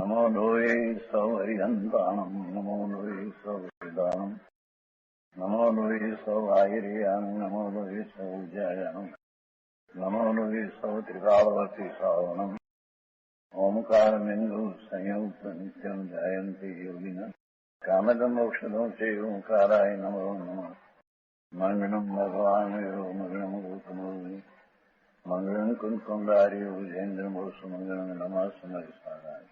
नमो लोये सौहरिहन्ताणम् नमो लोये सौहृदानम् नमो लोये सौआयर्याम् नमो लोये सौज्यायाम् नमो लोये सौत्रिकावती सावनम् ओंकारमिन्दु संयुक्त नित्यम् ध्यायन्ति योगिनः कामदम् मोक्षदम् च ओंकाराय नमो नमः मङ्गलम् भगवान् मङ्गलम् गौतमोऽग्नि मङ्गलम् कुन्कुण्डार्यो विजेन्द्रमोसुमङ्गलम् नमः समरिसाराय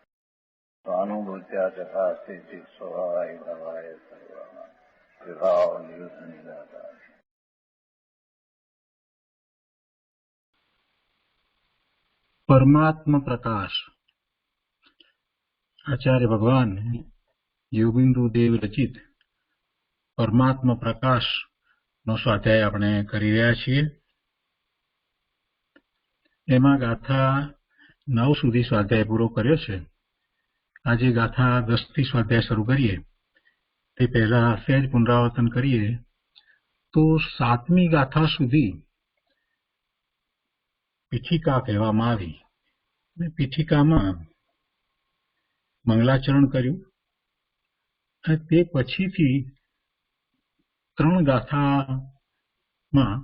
स्वानुभूत्या चकास्ते स्वभावाय भवाय सर्वाः विभावनिदाता। परमात्मा प्रकाश आचार्य भगवान योगिंदु देव रचित परमात्मा प्रकाश नो स्वाध्याय આપણે કરી રહ્યા છીએ। એમાં ગાથા 9 સુધી સ્વાધ્યાય પૂરો કર્યો છે। આજે ગાથા 10 થી સ્વાધ્યાય શરૂ કરીએ તે પહેલા સહેજ પુનરાવર્તન કરીએ તો 7મી ગાથા સુધી પીઠિકા કહેવામાં આવી અને પીઠિકામાં મંગલાચરણ કર્યું અને તે પછીથી 3 ગાથામાં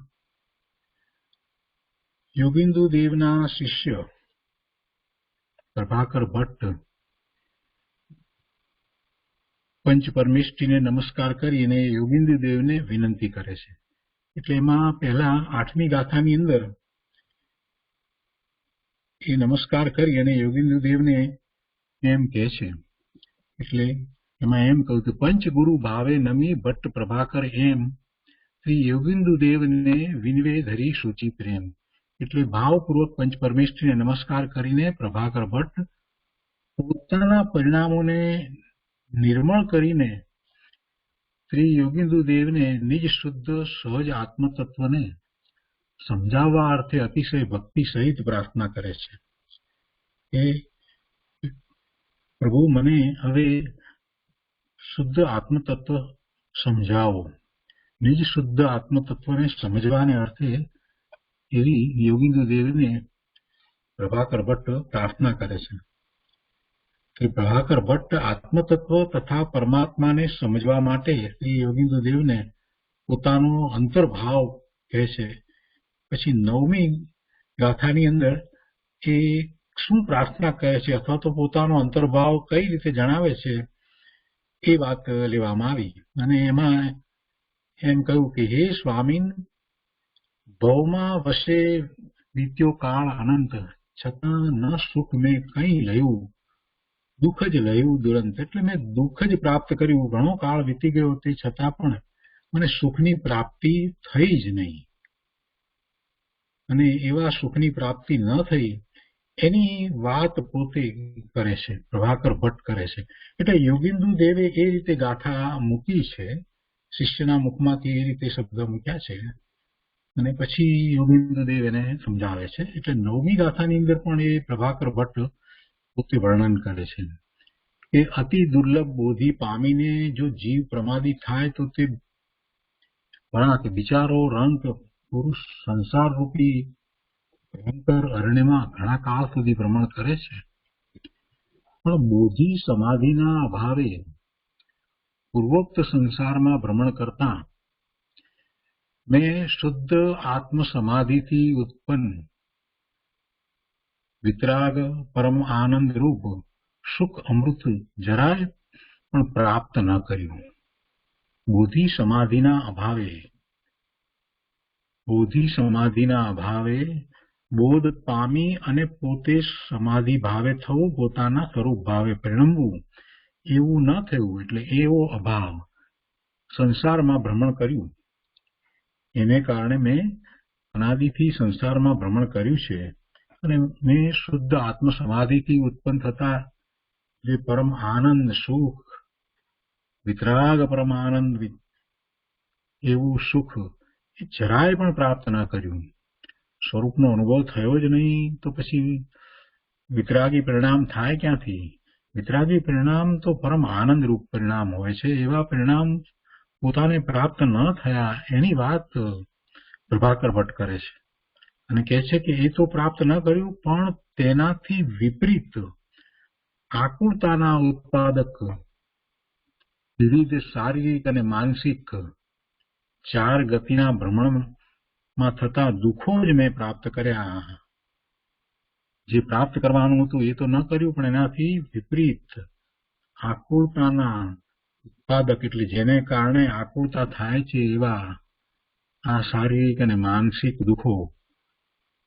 યોગિંદુ દેવના શિષ્ય પ્રભાકર ભટ્ટ પંચ પરમેષ્ઠીને નમસ્કાર કરીને યોગિંદુ દેવને વિનંતી કરે છે। એટલે એમાં પહેલા 8મી ગાથાની અંદર એ નમસ્કાર કરી અને યોગિંદુ દેવને એમ કહે છે। એટલે એમાં એમ કહ્યું કે પંચગુરુ ભાવે નમી ભટ્ટ પ્રભાકર એમ શ્રી યોગિંદુ દેવને વિનવે ધરી સૂચિ પ્રેમ। એટલે ભાવપૂર્વક પંચ પરમેષ્ઠીને નમસ્કાર કરીને પ્રભાકર ભટ્ટ પોતાના પરિણામોને નિર્મળ કરીને શ્રી યોગિંદુ દેવને નિજ શુદ્ધ સહજ આત્મતત્વને સમજાવવા અર્થે અતિશય ભક્તિ સહિત પ્રાર્થના કરે છે કે પ્રભુ મને હવે શુદ્ધ આત્મતત્વ સમજાવો। નિજ શુદ્ધ આત્મતત્વને સમજવાને અર્થે એવી યોગિંદુ દેવને પ્રભાકર ભટ્ટ પ્રાર્થના કરે છે કે પ્રભાકર ભટ્ટ આત્મતત્વ તથા પરમાત્માને સમજવા માટે શ્રી યોગિંદુ દેવને પોતાનો અંતર્ભાવ કહે છે। પછી 9મી ગાથાની અંદર એ શું પ્રાર્થના કરે છે અથવા તો પોતાનો અંતર્ભાવ કઈ રીતે જણાવે છે એ વાત લેવામાં આવી અને એમાં એમ કહ્યું કે હે સ્વામીન ભવમાં વસે વીત્યો કાળ અનંત છતાં ન સુખ મેં કંઈ લયું દુઃખ જ લયું દુરંત। એટલે મેં દુઃખ જ પ્રાપ્ત કર્યું, ઘણો કાળ વીતી ગયો તે છતાં પણ મને સુખની પ્રાપ્તિ થઈ જ નહીં અને એવા સુખની પ્રાપ્તિ ન થઈ એની વાત પોતે કરે છે, પ્રભાકર ભટ્ટ કરે છે। એટલે યોગિંદુ દેવે એ રીતે ગાથા મૂકી છે, શિષ્યના મુખમાંથી એ રીતે શબ્દ મૂક્યા છે અને પછી યોગિંદુ દેવ એને સમજાવે છે। એટલે 9મી ગાથાની અંદર પણ એ પ્રભાકર ભટ્ટ પોતે વર્ણન કરે છે કે અતિ દુર્લભ બોધિ પામીને જો જીવ પ્રમાદી થાય તો તે કે બિચારો રંગ પુરુષ સંસાર રૂપી ભયંકર અરણ્યમાં ઘણા કાળ સુધી ભ્રમણ કરે છે, પણ બોધિ સમાધિના અભાવે પૂર્વોક્ત સંસારમાં ભ્રમણ કરતા મેં શુદ્ધ આત્મ સમાધિથી ઉત્પન્ન વિતરાગ પરમ આનંદ રૂપ સુખ અમૃત જરાય પણ પ્રાપ્ત ન કર્યું। બોધિ સમાધિના અભાવે બોધ પામી અને પોતે સમાધિ ભાવે થવું, પોતાના સ્વરૂપ ભાવે પરિણમવું એવું ન થયું। એટલે એવો અભાવ સંસારમાં ભ્રમણ કર્યું, એને કારણે મેં અનાદિથી સંસારમાં ભ્રમણ કર્યું છે અને મેં શુદ્ધ આત્મ સમાધિથી ઉત્પન્ન થતા જે પરમ આનંદ સુખ વિતરાગ પરમ આનંદ એવું સુખ એ જરાય પણ પ્રાપ્ત ન કર્યું। સ્વરૂપનો અનુભવ થયો જ નહીં તો પછી વિતરાગી પરિણામ થાય ક્યાંથી? વિતરાગી પરિણામ તો પરમ આનંદ રૂપ પરિણામ હોય છે। એવા પરિણામ પોતાને પ્રાપ્ત ન થયા એની વાત પ્રભાકર ભટ્ટ કરે છે અને કહે છે કે એ તો પ્રાપ્ત ન કર્યું પણ તેનાથી વિપરીત આકુળતાના ઉત્પાદક વિવિધ શારીરિક અને માનસિક ચાર ગતિના ભ્રમણમાં થતા દુઃખો જ મેં પ્રાપ્ત કર્યા. જે પ્રાપ્ત કરવાનું હતું એ તો ન કર્યું, પણ એનાથી વિપરીત આકુળતાના ઉત્પાદક એટલે જેને કારણે આકુળતા થાય છે એવા આ શારીરિક અને માનસિક દુઃખો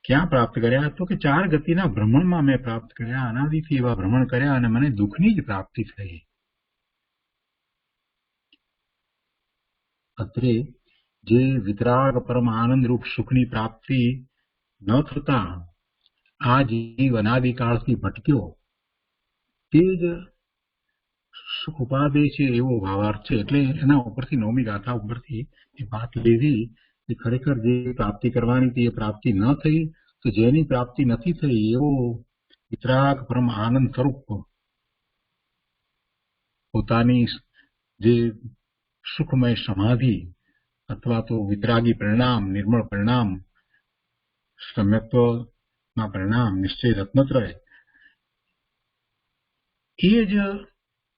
ક્યાં પ્રાપ્ત કર્યા? તો કે ચાર ગતિના ભ્રમણમાં મેં પ્રાપ્ત કર્યા. અનાદિથી એવા ભ્રમણ કર્યા અને મને દુઃખની જ પ્રાપ્તિ થઈ. અત્રે જે વિતરાગ પરમ આનંદરૂપ સુખની પ્રાપ્તિ ન થતા આ જીવ અનાદિકાળથી ભટક્યો, તે જ સુખ ઉપાદે છે એવો ભાવાર્થ છે. એટલે એના ઉપરથી નવમી ગાથા ઉપરથી એ વાત લીધી કે ખરેખર જે પ્રાપ્તિ કરવાની હતી એ પ્રાપ્તિ ન થઈ, તો જેની પ્રાપ્તિ નથી થઈ એવો વિતરાગ પરમ આનંદ સ્વરૂપ પોતાની જે સુખમય સમાધિ અથવા તો વિતરાગી પરિણામ, નિર્મળ પરિણામ, સમ્યક્ત્વના પરિણામ, નિશ્ચય રત્નત્રય, એ જ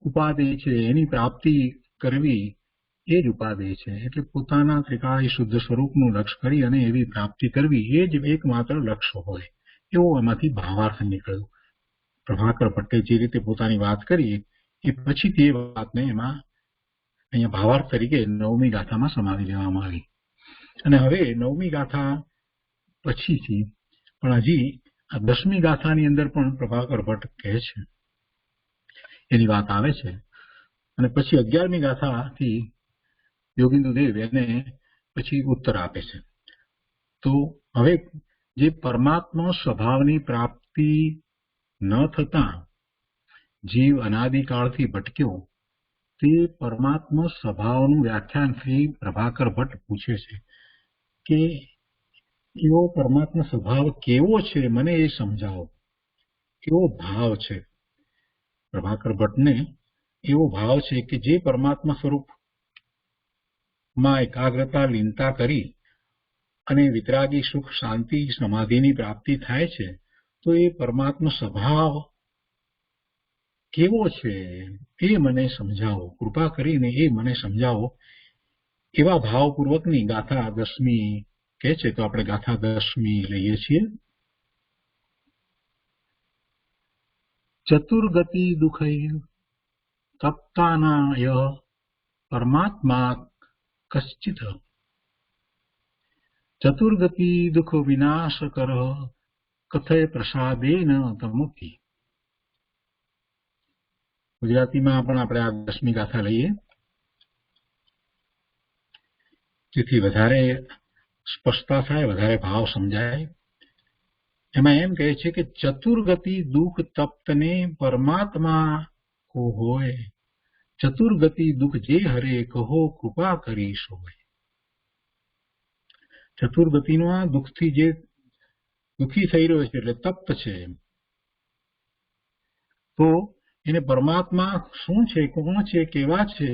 ઉપાદેય છે. એની પ્રાપ્તિ કરવી એ જ ઉપાદેય છે. એટલે પોતાના ત્રિકાળી શુદ્ધ સ્વરૂપનું લક્ષ્ય કરી અને એવી પ્રાપ્તિ કરવી એ જ એકમાત્ર લક્ષ્ય હોય એવો એમાંથી ભાવાર્થ નીકળ્યો. પ્રભાકર ભટ્ટે જે રીતે પોતાની વાત કરી એ પછી તે વાતને એમાં અહીંયા ભાવાર્થ તરીકે નવમી ગાથામાં સમાવી લેવામાં આવી. અને હવે નવમી ગાથા પછીથી પણ હજી આ 10મી ગાથાની અંદર પણ પ્રભાકર ભટ્ટ કહે છે એની વાત આવે છે. અને પછી 11મી ગાથાથી યોગિન્દુ દેવ એને પછી ઉત્તર આપે છે. તો હવે જે પરમાત્મા સ્વભાવની પ્રાપ્તિ ન થતા જીવ અનાદિકાળથી ભટક્યો, તે પરમાત્મા સ્વભાવનું વ્યાખ્યાન શ્રી પ્રભાકર ભટ્ટ પૂછે છે કે એવો પરમાત્મા સ્વભાવ કેવો છે, મને એ સમજાવો. કેવો ભાવ છે? પ્રભાકર ભટ્ટને એવો ભાવ છે કે જે પરમાત્મા સ્વરૂપમાં એકાગ્રતા લીનતા કરી અને વિતરાગી સુખ શાંતિ સમાધિની પ્રાપ્તિ થાય છે, તો એ પરમાત્મા સ્વભાવ કેવો છે એ મને સમજાવો. કૃપા કરીને એ મને સમજાવો. એવા ભાવપૂર્વકની ગાથા 10મી કહે છે. તો આપણે ગાથા 10મી લઈએ છીએ. ચતુર્ગતિ દુઃખૈ તપ્તાનાય પરમાત્મા કશ્ચિત ચતુર્ગતિ દુઃખ વિનાશકર કથય પ્રસાદેન તમુક્તિ. ગુજરાતીમાં પણ આપણે આ 10મી ગાથા લઈએ જેથી વધારે સ્પષ્ટતા થાય, વધારે ભાવ સમજાય. એમાં એમ કહે છે કે ચતુર્ગતિ દુઃખ તપ્તને પરમાત્મા કો હોય, ચતુર્ગતિ દુઃખ જે હરે કહો કૃપા કરી સોય. ચતુર્ગતિનો આ દુઃખથી જે દુઃખી થઈ રહ્યો છે એટલે તપ્ત છે, તો એને પરમાત્મા શું છે, કોણ છે, કેવા છે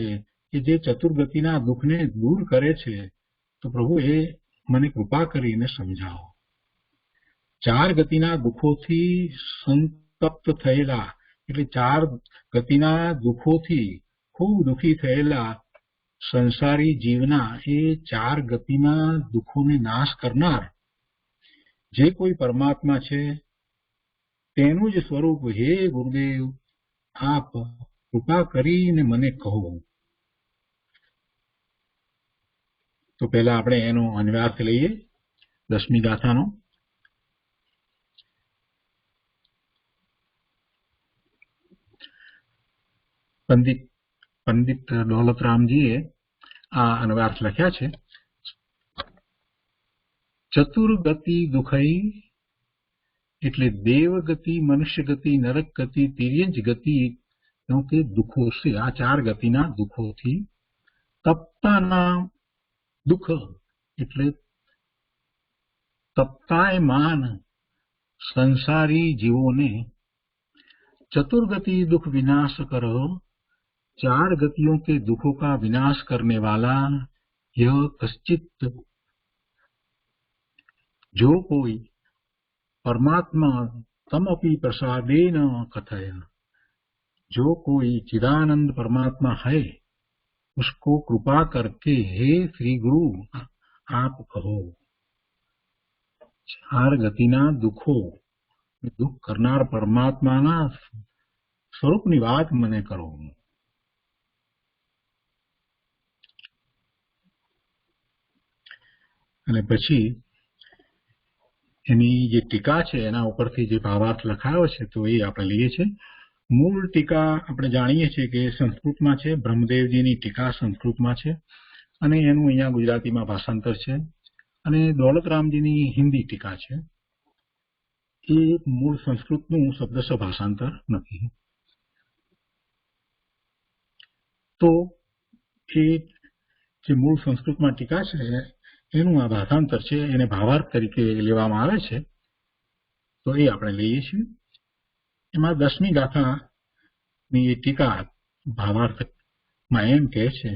કે જે ચતુર્ગતિના દુઃખને દૂર કરે છે? તો પ્રભુ એ મને કૃપા કરીને સમજાવો. ચાર ગતિના દુઃખોથી સંતપ્ત થયેલા એટલે ચાર ગતિના દુઃખોથી ખૂબ દુઃખી થયેલા સંસારી જીવના એ ચાર ગતિના દુઃખોને નાશ કરનાર જે કોઈ પરમાત્મા છે તેનું જ સ્વરૂપ હે ગુરુદેવ આપ કૃપા કરીને મને કહો. તો પહેલા આપણે એનો અન્વયાર્થ લઈએ 10મી ગાથાનો. પંડિત દોલતરામજીએ આ અન્વયાર્થ લખ્યા છે. ચતુર્ગતિ દુઃખઈ એટલે દેવગતિ, મનુષ્ય ગતિ, નરક ગતિ, તિર્યંજ ગતિ કે દુઃખો છે. આ ચાર ગતિના દુઃખોથી તપ્તાના દુઃખ એટલે तप्तायमान संसारी जीवों ने चतुर्गति दुख विनाश करो, चार गतियों के दुखों का विनाश करने वाला यह कश्चित जो कोई परमात्मा तमपि प्रसादेन कथय, जो कोई चिदानंद परमात्मा है उसको कृपा करके हे श्री गुरु आप कहो। चार गतिना दुखो दुख करनार परमात्माना સ્વરૂપની વાત મને કરો। અને પછી એની જે ટીકા છે એના ઉપરથી જે ભાવાર્થ લખાયો છે તો એ આપણે લઈએ છીએ। મૂળ ટીકા આપણે જાણીએ છીએ કે સંસ્કૃતમાં છે, બ્રહ્મદેવજીની ટીકા સંસ્કૃતમાં છે અને એનું અહીંયા ગુજરાતીમાં ભાષાંતર છે અને દોલતરામજીની હિન્દી ટીકા છે। એ મૂળ સંસ્કૃતનું શબ્દશ ભાષાંતર નથી। તો એ જે મૂળ સંસ્કૃતમાં ટીકા છે એનું આ ભાષાંતર છે, એને ભાવાર્થ તરીકે લેવામાં આવે છે તો એ આપણે લઈએ છીએ। એમાં 10મી ગાથાની એ ટીકા ભાવાર્થમાં એમ કહે છે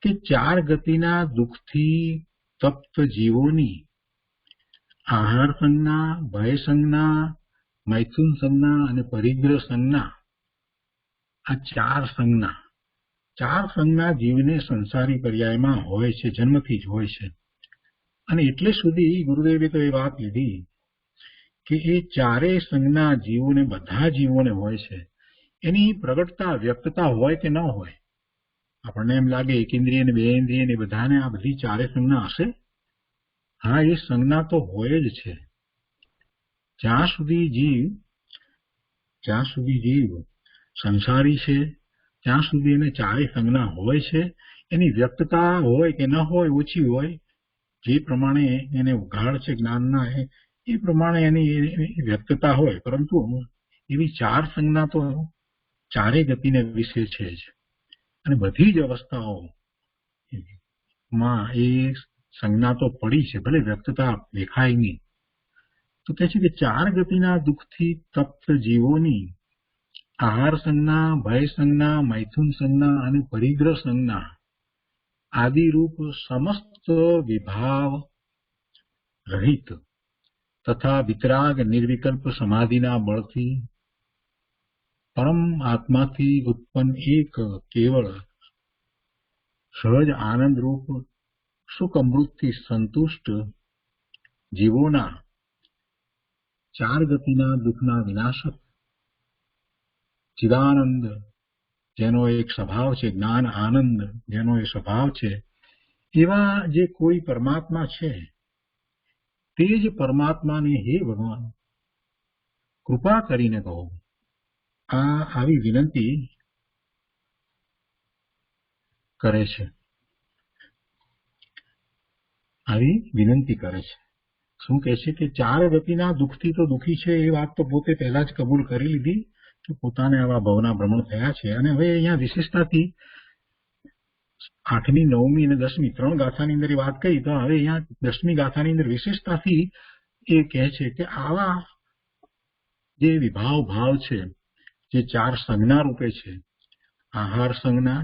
કે ચાર ગતિના દુઃખથી તપ્ત જીવોની આહાર સંજ્ઞા, ભય સંજ્ઞા, મૈથુન સંજ્ઞા અને પરિગ્રહ સંજ્ઞા, આ ચાર સંજ્ઞા જીવને સંસારી પર્યાયમાં હોય છે, જન્મથી જ હોય છે। અને એટલે સુધી ગુરુદેવે તો એ વાત લીધી કે એ ચારેય સંજ્ઞા જીવોને, બધા જીવોને હોય છે। એની પ્રગટતા, વ્યક્તતા હોય કે ન હોય, આપણને એમ લાગે એક ઇન્દ્રિય ને બે ઇન્દ્રિય ને બધાને આ બધી ચારે સંજ્ઞા હશે? હા, એ સંજ્ઞા તો હોય જ છે। જ્યાં સુધી જીવ સંસારી છે ત્યાં સુધી એને ચારે સંજ્ઞા હોય છે। એની વ્યક્તતા હોય કે ન હોય, ઓછી હોય, જે પ્રમાણે એને ઉઘાડ છે જ્ઞાનના એ પ્રમાણે એની વ્યક્તતા હોય, પરંતુ એવી ચાર સંજ્ઞા તો ચારે ગતિને વિશે છે જ। અને બધી જ અવસ્થાઓમાં એ સંજ્ઞા તો પડી છે, ભલે વ્યક્તતા દેખાય નહીં। તો કહે છે કે ચાર ગતિના દુઃખથી તપ્ત જીવોની આહાર સંજ્ઞા, ભય સંજ્ઞા, મૈથુન સંજ્ઞા અને પરિગ્રહ સંજ્ઞા આદિરૂપ સમસ્ત વિભાવ રહિત તથા વિતરાગ નિર્વિકલ્પ સમાધિના બળથી પરમ આત્માથી ઉત્પન્ન એક કેવળ સહજ આનંદરૂપ સુખ અમૃતથી સંતુષ્ટ જીવોના ચાર ગતિના દુઃખના વિનાશક ચિદાનંદ, જેનો એક સ્વભાવ છે, જ્ઞાન આનંદ જેનો એ સ્વભાવ છે, એવા જે કોઈ પરમાત્મા છે તે જ પરમાત્માને હે ભગવાન કૃપા કરીને કહો। આવી વિનંતી કરે છે, શું કહે છે કે ચાર ગતિના દુઃખથી તો દુઃખી છે એ વાત તો પોતે પહેલા જ કબૂલ કરી લીધી કે પોતાને આવા ભવના ભ્રમણ થયા છે। અને હવે અહીંયા વિશેષતાથી 8મી, 9મી અને 10મી 3 ગાથાની અંદર વાત કરી, તો હવે અહીંયા 10મી ગાથાની અંદર વિશેષતાથી એ કહે છે કે આવા જે વિભાવ ભાવ છે, જે ચાર સંજ્ઞા રૂપે છે, આહાર સંજ્ઞા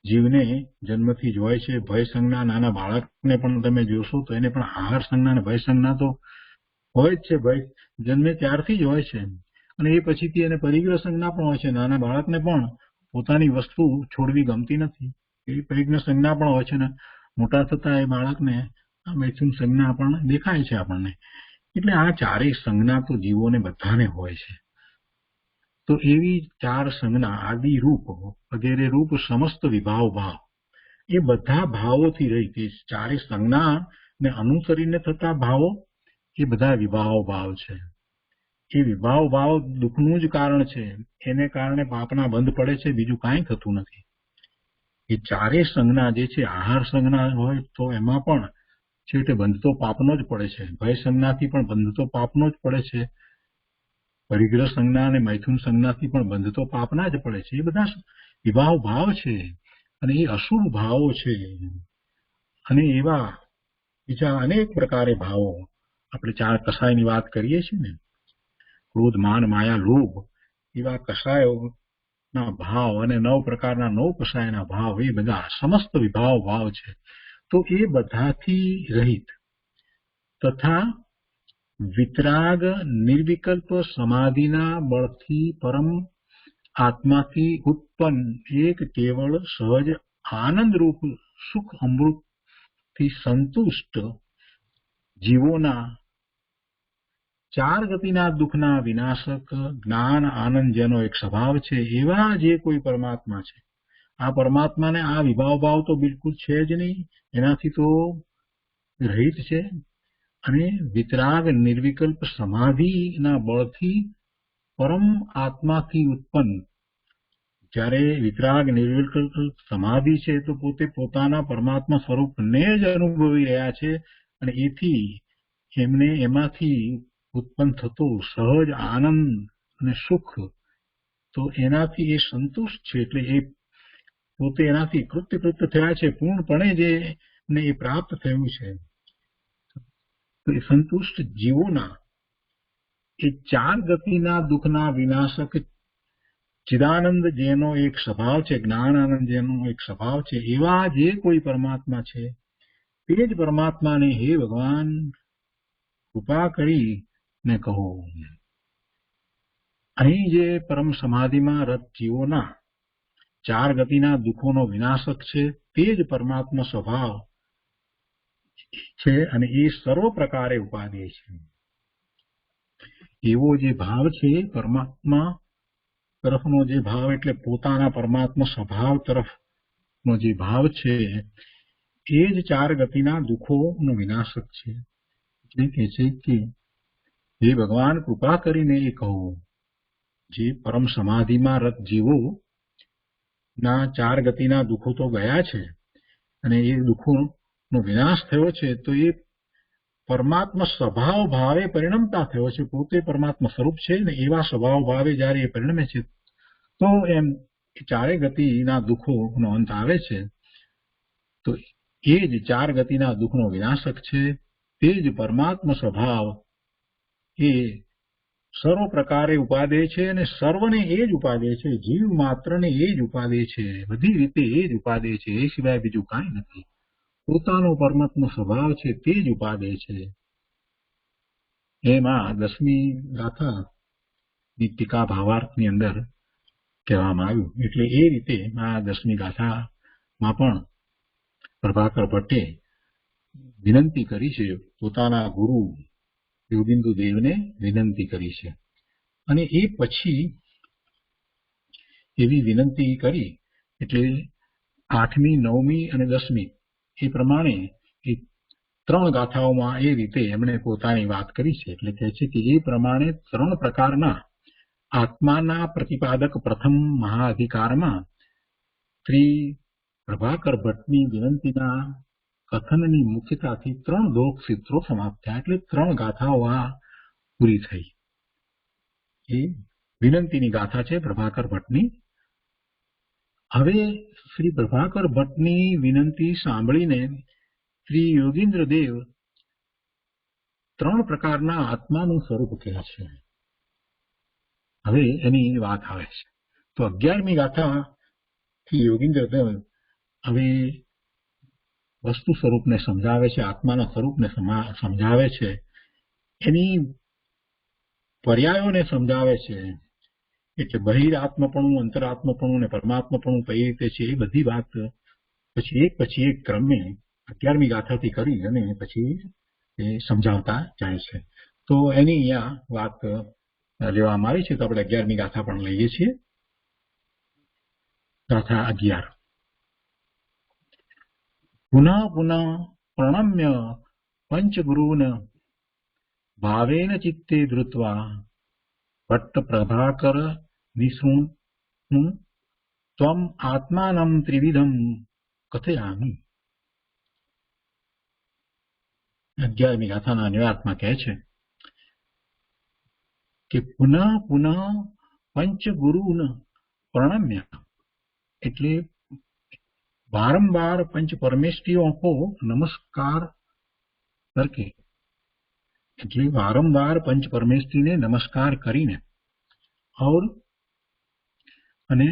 જીવને જન્મથી જ હોય છે, ભય સંજ્ઞા નાના બાળકને પણ તમે જોશો તો એને પણ આહાર સંજ્ઞા અને ભય સંજ્ઞા તો હોય જ છે, ભય જન્મે ત્યારથી જ હોય છે। અને એ પછીથી એને પરિગ્રહ સંજ્ઞા પણ હોય છે, નાના બાળકને પણ પોતાની વસ્તુ છોડવી ગમતી નથી, એવી પરિગ્રહ સંજ્ઞા પણ હોય છે ને મોટા થતા એ બાળકને આ મૈથુન સંજ્ઞા પણ દેખાય છે આપણને। એટલે આ ચારેય સંજ્ઞા તો જીવોને બધાને હોય છે। તો એવી ચાર સંજ્ઞા આદિ રૂપ વગેરે રૂપ સમસ્ત વિભાવ ભાવ, એ બધા ભાવોથી રહિત, એ ચારે સંજ્ઞાને અનુસરીને થતા ભાવો એ બધા વિભાવ ભાવ છે। એ વિભાવ ભાવ દુઃખનું જ કારણ છે, એને કારણે પાપના બંધ પડે છે, બીજું કાંઈ થતું નથી। એ ચારે સંજ્ઞા જે છે, આહાર સંજ્ઞા હોય તો એમાં પણ છેવટે બંધ તો પાપનો જ પડે છે, ભય સંજ્ઞાથી પણ બંધ તો પાપનો જ પડે છે, પરિગ્રહ સંજ્ઞા અને મૈથુન સંજ્ઞાથી પણ બંધ તો પાપના જ પડે છે। એ બધા વિભાવ ભાવ છે અને એ અશુભ ભાવો છે। અને એવા બીજા અનેક પ્રકારે ભાવો, આપણે ચાર કસાયની વાત કરીએ છીએ ને, ક્રોધ, માન, માયા, લોભ, એવા કસાયોના ભાવ અને 9 પ્રકારના 9 કસાયના ભાવ, એ બધા સમસ્ત વિભાવ ભાવ છે। તો એ બધાથી રહિત તથા વિતરાગ નિર્વિકલ્પ સમાધિના બળથી પરમ આત્માથી ઉત્પન્ન એક કેવળ સહજ આનંદરૂપ સુખ અમૃતથી સંતુષ્ટ જીવોના ચાર ગતિના દુઃખના વિનાશક જ્ઞાન આનંદ જેનો એક સ્વભાવ છે એવા જે કોઈ પરમાત્મા છે, આ પરમાત્માને આ વિભાવ ભાવ તો બિલકુલ છે જ નહીં, એનાથી તો રહિત છે. અને વિતરાગ નિર્વિકલ્પ સમાધિના બળથી પરમ આત્માથી ઉત્પન્ન, જ્યારે વિતરાગ નિર્વિકલ્પ સમાધિ છે તો પોતે પોતાના પરમાત્મા સ્વરૂપને જ અનુભવી રહ્યા છે, અને એથી એમને એમાંથી ઉત્પન્ન થતો સહજ આનંદ અને સુખ, તો એનાથી એ સંતુષ્ટ છે. એટલે એ પોતે એનાથી કૃત્ય થયા છે, પૂર્ણપણે જે ને એ પ્રાપ્ત થયું છે. તો એ સંતુષ્ટ જીવોના એ ચાર ગતિના દુઃખના વિનાશક ચિદાનંદ જેનો એક સ્વભાવ છે, જ્ઞાન આનંદ જેનો એક સ્વભાવ છે, એવા જે કોઈ પરમાત્મા છે તે જ પરમાત્માને હે ભગવાન કૃપા કરીને કહો. અહીં જે પરમ સમાધિમાં રત જીવોના ચાર ગતિના દુઃખોનો વિનાશક છે તે જ પરમાત્મા સ્વભાવ છે, અને એ સર્વ પ્રકારે ઉપાદેય છે. એવો જે ભાવ છે પરમાત્મા તરફનો જે ભાવ, એટલે પોતાના પરમાત્મા સ્વભાવ તરફનો જે ભાવ છે એ જ ચાર ગતિના દુઃખોનો વિનાશક છે. એટલે કે છે કે હે ભગવાન કૃપા કરીને એ કહો, જે પરમ સમાધિમાં રત જીવો ના ચાર ગતિના દુઃખો તો ગયા છે અને એ દુઃખોનો વિનાશ થયો છે, તો એ પરમાત્મા સ્વભાવ ભાવે પરિણમતા થયો છે. પોતે પરમાત્મા સ્વરૂપ છે ને એવા સ્વભાવ ભાવે જયારે એ પરિણમે છે તો એમ ચારે ગતિના દુઃખોનો અંત આવે છે. તો એ જ ચાર ગતિના દુઃખનો વિનાશક છે, તે જ પરમાત્મા સ્વભાવ એ સર્વ પ્રકારે ઉપાદેય છે અને સર્વને એ જ ઉપાદેય છે. જીવ માત્રને એ જ ઉપાદેય છે, બધી રીતે એ જ ઉપાદેય છે, એ સિવાય બીજું કાંઈ નથી. પોતાનો પરમાત્મા સ્વભાવ છે તે જ ઉપાદેય છે. એમાં 10મી ગાથાની ટીકા ભાવાર્થની અંદર કહેવામાં આવ્યું. એટલે એ રીતે આ 10મી ગાથામાં પણ પ્રભાકર ભટ્ટે વિનંતી કરી છે, પોતાના ગુરુ યોગિંદુ દેવને વિનંતી કરી છે. અને એ પછી એવી વિનંતી કરી એટલે 8મી, 9મી અને 10મી એ પ્રમાણે એ 3 ગાથાઓમાં એ રીતે એમણે પોતાની વાત કરી છે. એટલે કહે છે કે એ પ્રમાણે 3 પ્રકારના આત્માના પ્રતિપાદક પ્રથમ મહાઅધિકારમાં શ્રી પ્રભાકર ભટ્ટની વિનંતીના કથનની મુખ્યતાથી 3 દોષ-સૂત્રો સમાપ્ત થયા. એટલે 3 ગાથાઓ આ પૂરી થઈ. એ વિનંતીની ગાથા છે પ્રભાકર ભટ્ટની. હવે શ્રી પ્રભાકર ભટ્ટની વિનંતી સાંભળીને શ્રી યોગીન્દ્ર દેવ 3 પ્રકારના આત્માનું સ્વરૂપ કહે છે. હવે એની વાત આવે છે. તો 11મી ગાથાથી યોગીન્દ્ર દેવ હવે વસ્તુ સ્વરૂપને સમજાવે છે, આત્માના સ્વરૂપને સમજાવે છે, એની પર્યાયોને સમજાવે છે. એટલે બહિરાત્મપણું, અંતરાત્મપણું અને પરમાત્મપણું કઈ રીતે છે એ બધી વાત પછી એક ક્રમે 11મી ગાથાથી કરી અને પછી એ સમજાવતા જાય છે. તો એની અહીંયા વાત લેવામાં આવી છે. તો આપણે 11મી ગાથા પણ લઈએ છીએ. ગાથા 11. પુનઃ પુનઃ પ્રણમ્ય પંચગુરૂન ભાવેન ચિત્તે ધૃત્વા ભટ્ટ પ્રભાકર નિસૃણુ ત્વમ આત્માનં ત્રિવિધમ કથયામિ. 11મી ગાથાના અન્વયાર્થમાં કહે છે કે પુનઃ પુનઃ પંચગુરૂન પ્રણમ્ય, એટલે बारंबार पंच परमेष्टियों को नमस्कार करके, એટલે વારંવાર પંચ પરમેષ્ટિને નમસ્કાર કરીને અને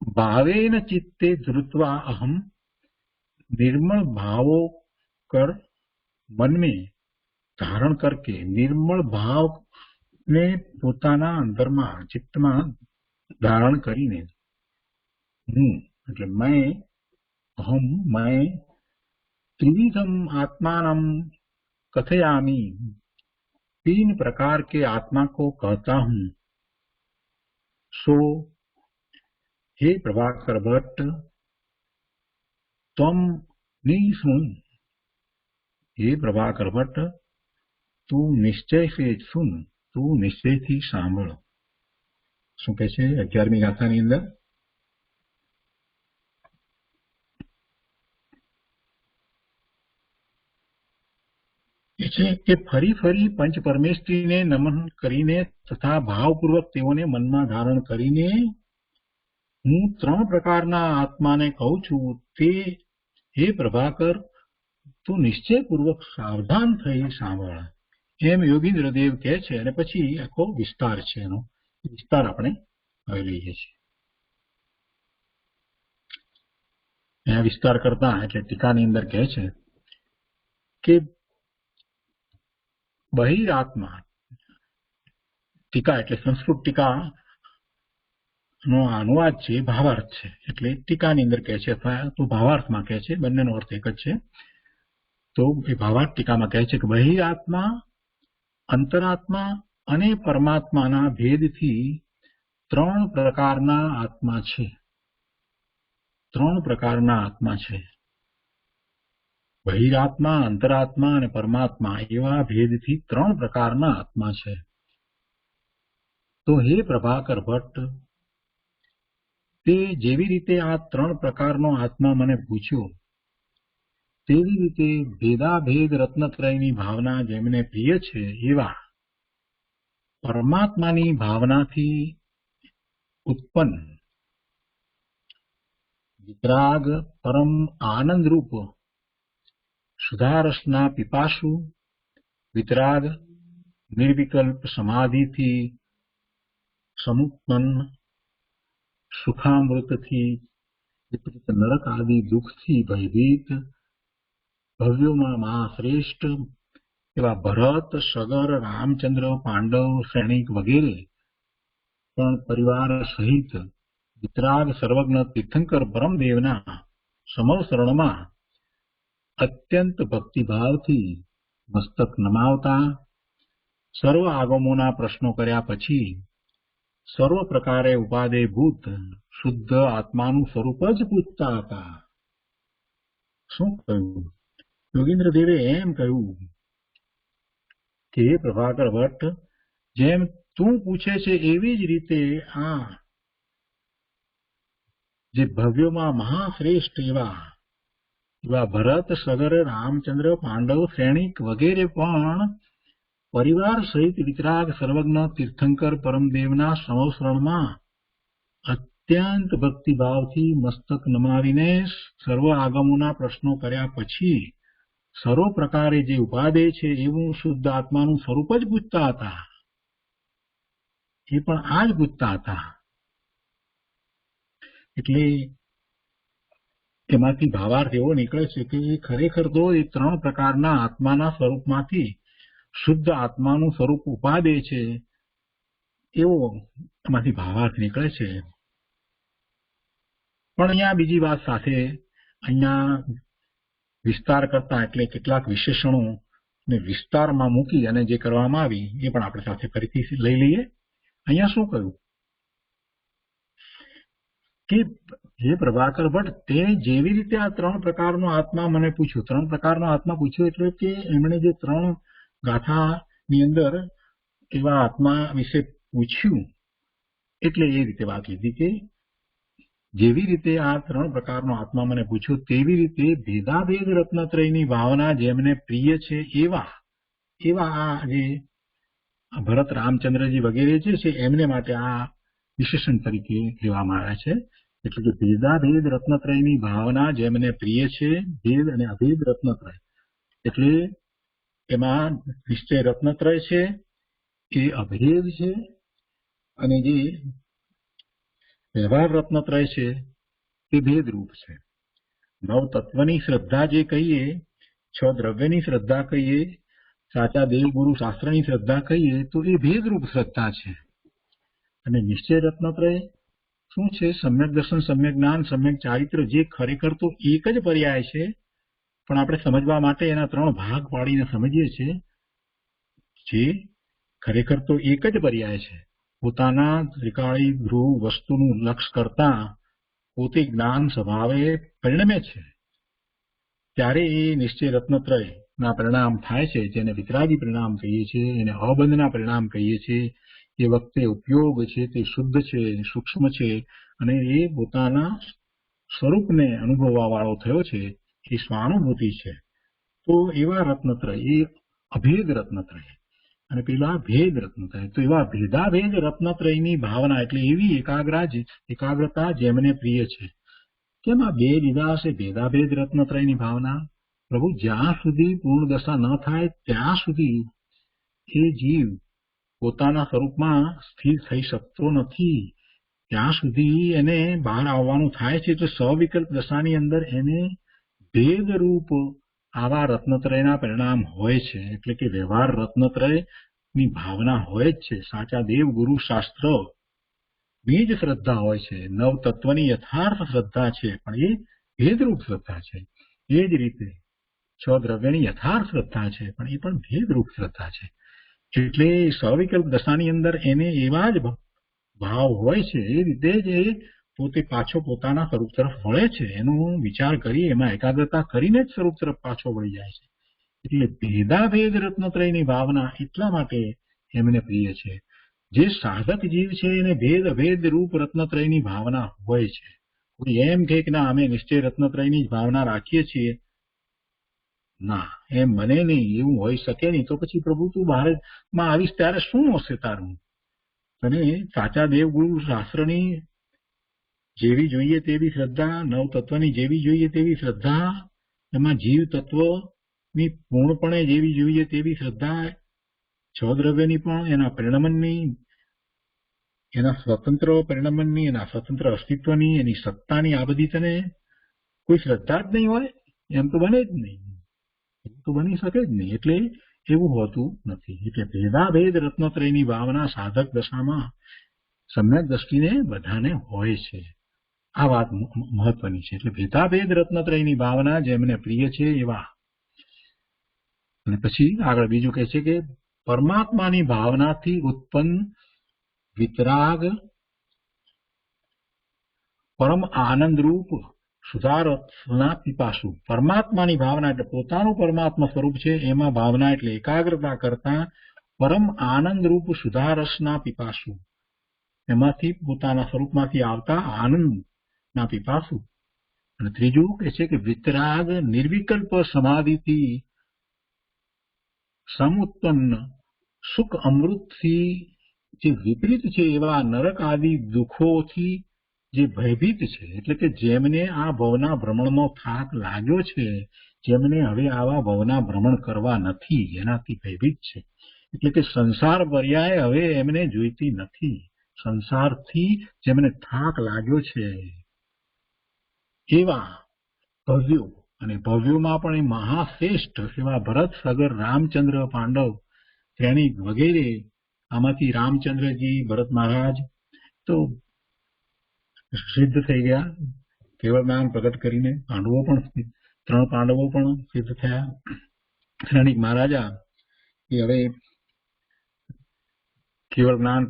भावेन चित्ते धृत्वा अहम, निर्मल भावों कर मन में धारण करके, निर्मल भाव ने પોતાના અંતરમાં ચિત્તમાં ધારણ કરીને હું એટલે मैं अहम मैं त्रिविधम आत्मानम कथयामी, 3 प्रकार के आत्मा को कहता हूं। सो हे प्रभाकर भट्ट त्वम निशृणु, हे प्रभाकर भट्ट तू निश्चय से सुन, तू निश्चय थी सांभळ। શું કહે છે 11મી ગાથાની અંદર? છે કે ફરી ફરી પંચ પરમેશ્વરીને નમન કરીને તથા ભાવપૂર્વક તેઓને મનમાં ધારણ કરીને હું 3 પ્રકારના આત્માને કહું છું, તે હે પ્રભાકર તું નિશ્ચયપૂર્વક સાવધાન થઈ સાંભળ, એમ યોગીન્દ્રદેવ કહે છે. અને પછી આખો વિસ્તાર છે, એનો વિસ્તાર આપણે હવે લઈએ છીએ. અહીંયા વિસ્તાર કરતા એટલે ટીકાની અંદર કહે છે કે બહિરાત્મા, ટીકા એટલે સંસ્કૃત ટીકા નો અનુવાદ છે, ભાવાર્થ છે. એટલે ટીકાની અંદર કહે છે અથવા તો ભાવાર્થમાં કહે છે, બંનેનો અર્થ એક જ છે. તો એ ભાવાર્થ ટીકામાં કહે છે કે બહિરાત્મા, અંતરાત્મા અને પરમાત્માના ભેદથી 3 પ્રકારના આત્મા છે. 3 પ્રકારના આત્મા છે. બહિરાત્મા, અંતરાત્મા અને પરમાત્મા એવા ભેદથી 3 પ્રકારના આત્મા છે. તો હે પ્રભાકર ભટ્ટ તે જેવી રીતે આ 3 પ્રકારનો આત્મા મને પૂછ્યો, તેવી રીતે ભેદાભેદ રત્નત્રયની ભાવના જેમને પ્રિય છે એવા પરમાત્માની ભાવનાથી ઉત્પન્ન વિતરાગ પરમ આનંદરૂપ સુધારસના પીપાસુ, વિતરાગ નિર્વિકલ્પ સમાધિથી સમુત્પન્ન સુખામૃતથી વિપરીત નરક આદિ દુઃખથી ભયભીત ભવ્યોમાં મહાશ્રેષ્ઠ એવા ભરત, સગર, રામચંદ્ર, પાંડવ, સૈનિક વગેરે પણ પરિવાર સહિત વિતરાગ સર્વજ્ઞ તીર્થંકર પરમદેવના સમવ શરણમાં અત્યંત ભક્તિભાવથી મસ્તક નમાવતા સર્વ આગમોના પ્રશ્નો કર્યા પછી સર્વ પ્રકારે ઉપાદેયભૂત શુદ્ધ આત્માનું સ્વરૂપ જ પૂછતા હતા. શું કહ્યું? યોગીન્દ્રદેવે એમ કહ્યું કે હે પ્રભાકર ભટ્ટ, જેમ તું પૂછે છે એવી જ રીતે આ જે ભવ્યોમાં મહાશ્રેષ્ઠ એવા ભરત, સગર, રામચંદ્ર, પાંડવ, સૈનિક વગેરે પણ પરિવાર સહિત વિતરાગ સર્વજ્ઞ તીર્થંકર પરમદેવના સંવત્સરણમાં અત્યંત ભક્તિભાવથી મસ્તક નમાવીને સર્વ આગમોના પ્રશ્નો કર્યા પછી સર્વ પ્રકારે જે ઉપાદેય છે એવું શુદ્ધ આત્માનું સ્વરૂપ જ પૂછતા હતા. એ પણ આ જ પૂછતા હતા. એટલે એમાંથી ભાવાર્થ એવો નીકળે છે કે ખરેખર તો એ 3 પ્રકારના આત્માના સ્વરૂપમાંથી શુદ્ધ આત્માનું સ્વરૂપ ઉપાદેય છે એવો એમાંથી ભાવાર્થ નીકળે છે. પણ અહીંયા બીજી વાત સાથે અહીંયા વિસ્તાર કરતા એટલે કેટલાક વિશેષણો ને વિસ્તારમાં મૂકી અને જે કરવામાં આવી એ પણ આપણે સાથે ફરીથી લઈ લઈએ. અહીંયા શું કહ્યું કે હે પ્રભાકર ભટ્ટ તે જેવી રીતે આ 3 પ્રકારનો આત્મા મને પૂછ્યો, 3 પ્રકારનો આત્મા પૂછ્યો એટલે કે એમણે જે 3 ગાથાની અંદર એવા આત્મા વિશે પૂછ્યું એટલે એ રીતે વાત લીધી કે જેવી રીતે આ 3 પ્રકારનો આત્મા મને પૂછ્યો તેવી રીતે ભેદાભેદ રત્નત્રયની ભાવના જેમને પ્રિય છે એવા આ જે ભરત, રામચંદ્રજી વગેરે જે છે એમને માટે આ વિશેષણ તરીકે લેવામાં આવ્યા છે. એટલે કે ભેદાભેદ રત્નત્રયની ભાવના જેમને પ્રિય છે, ભેદ અને અભેદ રત્નત્રય એટલે એમાં નિશ્ચય રત્નત્રય છે એ અભેદ છે અને જે વ્યવહાર રત્નત્રય છે તે ભેદરૂપ છે. 9 તત્વની શ્રદ્ધા જે કહીએ, 6 દ્રવ્યની શ્રદ્ધા કહીએ, સાચા દેવગુરુ શાસ્ત્રની શ્રદ્ધા કહીએ તો એ ભેદરૂપ શ્રદ્ધા છે. અને નિશ્ચય રત્નત્રય શું છે? સમ્યક દર્શન, સમ્યક જ્ઞાન, સમ્યક ચારિત્ર, જે ખરેખર તો એક જ પર્યાય છે, પણ આપણે સમજવા માટે એના 3 ભાગ પાડીને સમજીએ છીએ. જે ખરેખર તો એક જ પર્યાય છે. પોતાના ત્રિકાળી ધ્રુવ વસ્તુનું લક્ષ કરતા પોતે જ્ઞાન સ્વભાવે પરિણમે છે, ત્યારે એ નિશ્ચય રત્નત્રય ના પરિણામ થાય છે, જેને વિતરાગી પરિણામ કહીએ છીએ, એને અબંધના પરિણામ કહીએ છીએ. એ વખતે ઉપયોગ છે તે શુદ્ધ છે, સૂક્ષ્મ છે, અને એ પોતાના સ્વરૂપને અનુભવવા વાળો થયો છે, એ સ્વાનુભૂતિ છે. તો એવા રત્નત્રય એ અભેદ રત્નત્રય, અને પેલા ભેદ રત્નત્રય. તો એવા ભેદાભેદ રત્નત્રયની ભાવના એટલે એવી એકાગ્રતા જેમને પ્રિય છે. કેમ આ બે લીધા હશે? ભેદાભેદ રત્નત્રયની ભાવના. પ્રભુ, જ્યાં સુધી પૂર્ણ દશા ન થાય ત્યાં સુધી એ જીવ પોતાના સ્વરૂપમાં સ્થિર થઈ શકતો નથી. ત્યાં સુધી એને બહાર આવવાનું થાય છે. તો સવિકલ્પ દશાની અંદર એને ભેદરૂપ આવા રત્નત્રયના પરિણામ હોય છે. એટલે કે વ્યવહાર રત્નત્રયની ભાવના હોય જ છે. સાચા દેવ ગુરુ શાસ્ત્ર ની જ શ્રદ્ધા હોય છે. નવ તત્વની યથાર્થ શ્રદ્ધા છે, પણ એ ભેદરૂપ શ્રદ્ધા છે. એ જ રીતે 6 દ્રવ્યની યથાર્થ શ્રદ્ધા છે, પણ એ પણ ભેદરૂપ શ્રદ્ધા છે. એટલે સવિકલ્પ દશાની અંદર એને એવા જ ભાવ હોય છે. એ રીતે જ એ પોતે પાછો પોતાના સ્વરૂપ તરફ વળે છે. એનો વિચાર કરી એમાં એકાગ્રતા કરીને જ સ્વરૂપ તરફ પાછો વળી જાય છે. એટલે ભેદાભેદ રત્નત્રયની ભાવના એટલા માટે એમને પ્રિય છે. જે સાધક જીવ છે એને ભેદ અભેદ રૂપ રત્નત્રયની ભાવના હોય છે. કોઈ એમ કહે કે ના અમે નિશ્ચય રત્નત્રયની જ ભાવના રાખીએ છીએ, ના, એમ બને નહીં, એવું હોઈ શકે નહીં. તો પછી પ્રભુ તું ભારતમાં આવીશ ત્યારે શું હશે તારું? અને સાચા દેવગુરુ શાસ્ત્રની જેવી જોઈએ તેવી શ્રદ્ધા, નવ તત્વની જેવી જોઈએ તેવી શ્રદ્ધા, એમાં જીવ તત્વની પૂર્ણપણે જેવી જોઈએ તેવી શ્રદ્ધા, 6 દ્રવ્યની પણ, એના પરિણમનની, એના સ્વતંત્ર પરિણમનની, એના સ્વતંત્ર અસ્તિત્વની, એની સત્તાની, આ બધી તને કોઈ શ્રદ્ધા જ નહીં હોય એમ તો બને જ નહીં, એવું તો બની શકે જ નહીં. એટલે એવું હોતું નથી. એટલે ભેદાભેદ રત્નત્રયની ભાવના સાધક દશામાં સમ્યક દ્રષ્ટિને બધાને હોય છે. આ વાત મહત્વની છે. એટલે ભેદાભેદ રત્નત્રયની ભાવના જેમને પ્રિય છે એવા. અને પછી આગળ બીજું કહે છે કે પરમાત્માની ભાવનાથી ઉત્પન્ન વિતરાગ પરમ આનંદરૂપ સુધારસના પીપાસુ. પરમાત્માની ભાવના એટલે પોતાનું પરમાત્મા સ્વરૂપ છે, એમાં ભાવના એટલે એકાગ્રતા કરતા પરમ આનંદરૂપ સુધારસના પીપાસુ, એમાંથી પોતાના સ્વરૂપમાંથી આવતા આનંદના પીપાસુ. અને ત્રીજું કહે છે કે વિતરાગ નિર્વિકલ્પ સમાધિથી સમુત્પન્ન સુખ અમૃતથી જે વિપરીત છે એવા નરક આદિ દુઃખોથી જે ભયભીત છે. એટલે કે જેમને આ ભવના ભ્રમણનો થાક લાગ્યો છે, જેમને હવે આવા ભવના ભ્રમણ કરવા નથી, એનાથી ભયભીત છે. એટલે કે સંસાર પર્યાય હવે એમને જોઈતી નથી. સંસારથી જેમને થાક લાગ્યો છે એવા ભવ્યો, અને ભવ્યોમાં પણ એ મહાશ્રેષ્ઠ એવા ભરત, સગર, રામચંદ્ર, પાંડવ, શ્રેણિક વગેરે. આમાંથી રામચંદ્રજી, ભરત મહારાજ તો સિદ્ધ થઈ ગયા કેવળ જ્ઞાન પ્રગટ કરીને. પાંડવો પણ 3 પાંડવો પણ સિદ્ધ થયા. શ્રેણિક મહારાજા એ હવે કેવળ જ્ઞાન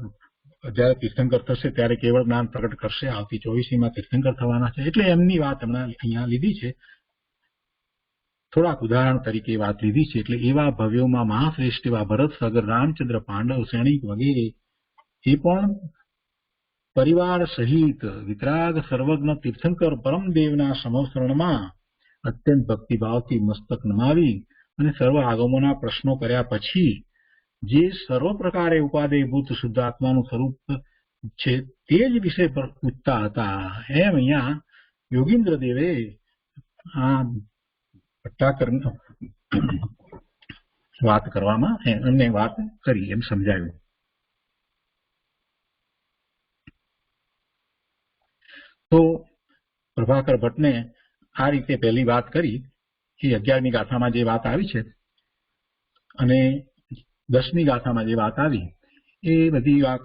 જયારે તીર્થંકર થશે ત્યારે કેવળ જ્ઞાન પ્રગટ કરશે. આવતી 24મીમાં તીર્થંકર થવાના છે. એટલે એમની વાત હમણાં અહીંયા લીધી છે, થોડાક ઉદાહરણ તરીકે વાત લીધી છે. એટલે એવા ભવ્યોમાં મહાશ્રેષ્ઠ એવા ભરત, સગર, રામચંદ્ર, પાંડવ, શ્રેણિક વગેરે એ પણ પરિવાર સહિત વિતરાગ સર્વજ્ઞ તીર્થંકર પરમદેવના સમસ્રણમાં અત્યંત ભક્તિભાવથી મસ્તક નમાવી અને સર્વ આગમોના પ્રશ્નો કર્યા પછી જે સર્વ પ્રકારે ઉપાદેયભૂત શુદ્ધ આત્માનું સ્વરૂપ છે તે જ વિષય પર પૂછતા હતા. એમ અહીંયા યોગીન્દ્ર દેવે આ ભટ્ટાકર વાત કરવામાં એમને વાત કરી, એમ સમજાવ્યું. તો પ્રભાકર ભટ્ટને આ રીતે પહેલી વાત કરી એ 11મી ગાથામાં જે વાત આવી છે, અને 10મી ગાથામાં જે વાત આવી એ બધી વાત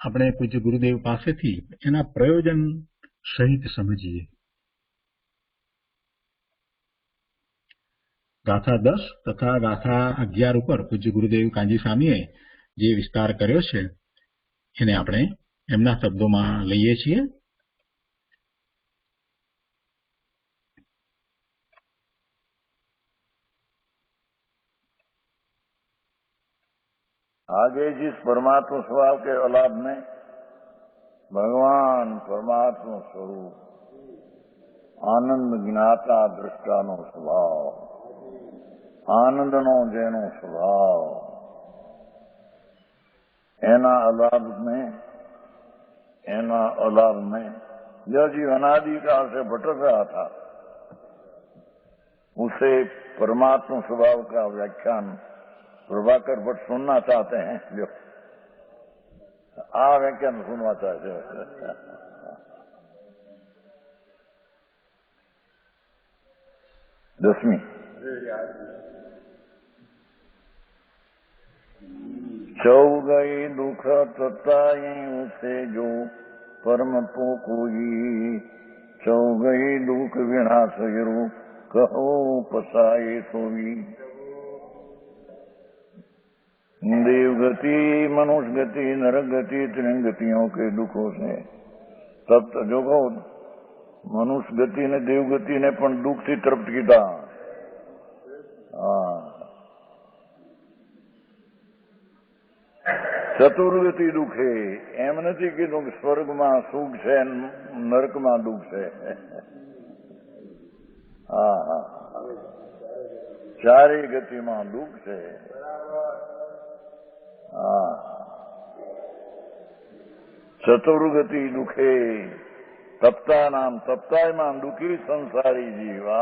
આપણે પૂજ્ય ગુરુદેવ પાસેથી એના પ્રયોજન સહિત સમજીએ. ગાથા 10 તથા ગાથા 11 ઉપર પૂજ્ય ગુરુદેવ કાંજી સ્વામીએ જે વિસ્તાર કર્યો છે એને આપણે એમના શબ્દોમાં લઈએ છીએ. आगे जिस परमात्मा स्वभाव के अलाभ में भगवान परमात्मा स्वरूप आनंद ज्ञाता दृष्टानो स्वभाव, आनंदनो जेनो स्वभाव, एना अलाभ में यह जीव अनादिकाल से भटक रहा था, उसे परमात्मा स्वभाव का व्याख्यान प्रभाकर भट्ट सुनना चाहते हैं. जो आ व्याख्यान सुनना चाहते हैं. दसवीं चौ गई दुख तताई उसे जो परम तो कोई, चौ गई दुख विनाश कहो पसाए सोई. देव गति, मनुष्य गति, नरक गति, तीन गतियों के दुखों से तप्त जो कहो मनुष्य गति ने देव गति ने पण दुख थी तृप्त कीधा. चतुर्गति दुखे एम नहीं कीधुं कि स्वर्ग में सुख है नरक में दुख है. चारे गति में दुख है. चतुर्गति दुखे तप्ता नाम तप्ताय मां दुखी संसारी जीवा.